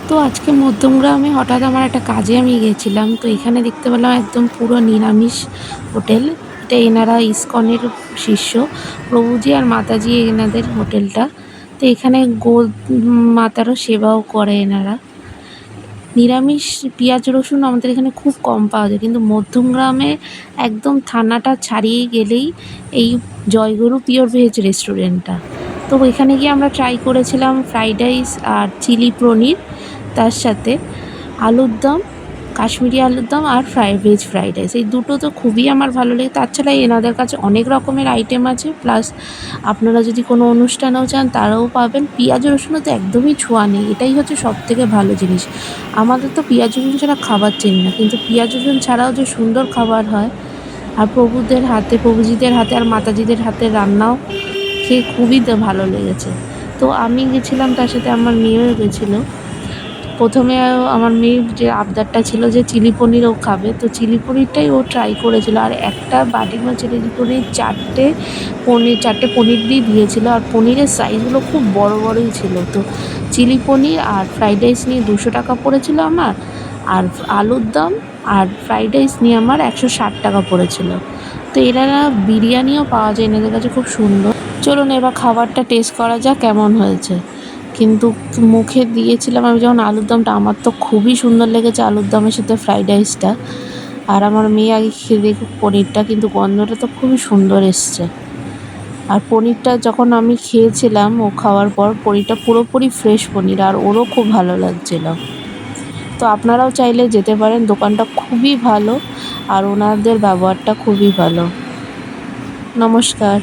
তো আজকে মধ্যমগ্রামে হঠাৎ আমার একটা কাজে আমি গেছিলাম। তো এখানে দেখতে পেলাম একদম পুরো নিরামিষ হোটেল। এটা এনারা ইসকনের শিষ্য। প্রভুজি আর মাতাজি এনাদের হোটেলটা। তো এখানে মাতারও সেবাও করে এনারা। নিরামিষ পেঁয়াজ রসুন আমাদের এখানে খুব কম পাওয়া যায়, কিন্তু মধ্যমগ্রামে একদম থানাটা ছাড়িয়ে গেলেই এই জয়গুরু পিওর ভেজ রেস্টুরেন্টটা। তো এখানে গিয়ে আমরা ট্রাই করেছিলাম ফ্রাইড রাইস আর চিলি পনির, তার সাথে আলুর দম, কাশ্মীরি আলুর দম আর ভেজ ফ্রাইড রাইস। এই দুটো তো খুবই আমার ভালো লাগে। তাছাড়া এনাদের কাছে অনেক রকমের আইটেম আছে, প্লাস আপনারা যদি কোনো অনুষ্ঠানেও চান তারাও পাবেন। পেঁয়াজ রসুনও তো একদমই ছোঁয়া নেই, এটাই হচ্ছে সবথেকে ভালো জিনিস। আমাদের তো পেঁয়াজ রসুন ছাড়া খাবার চিনি না, কিন্তু পেঁয়াজ রসুন ছাড়াও যে সুন্দর খাবার হয়, আর প্রভুজিদের হাতে আর মাতাজিদের হাতে রান্নাও খেয়ে খুবই ভালো লেগেছে। তো আমি গেছিলাম, তার সাথে আমার মেয়েও গেছিলো। প্রথমে আমার মেয়ের যে আবদারটা ছিল যে চিলি পনির ও খাবে, তো চিলি পনিরটাই ও ট্রাই করেছিল। আর একটা বাটির মধ্যে চিলি পনির চারটে পনির দিয়েছিল, আর পনিরের সাইজগুলো খুব বড় বড়ই ছিল। তো চিলি পনির আর ফ্রাইড রাইস নিয়ে 200 টাকা পড়েছিল আমার, আর আলুর দম আর ফ্রাইড রাইস নিয়ে আমার 160 টাকা পড়েছিল। তো এনারা বিরিয়ানিও পাওয়া যায় এনাদের কাছে খুব সুন্দর। চলুন এবার খাবারটা টেস্ট করা যাক কেমন হয়েছে। কিন্তু মুখে দিয়েছিলাম আমি যখন আলুর দমটা, আমার তো খুবই সুন্দর লেগেছে আলুর দমের সাথে ফ্রাইড রাইসটা। আর আমার মেয়ে আগে খেয়ে দেখুক পনিরটা, কিন্তু গন্ধটা তো খুবই সুন্দর এসছে। আর পনিরটা যখন আমি খেয়েছিলাম, ও খাওয়ার পর পনিরটা পুরোপুরি ফ্রেশ পনির, আর ওরও খুব ভালো লাগছিল। তো আপনারাও চাইলে যেতে পারেন, দোকানটা খুবই ভালো আর ওনাদের ব্যবহারটা খুবই ভালো। নমস্কার।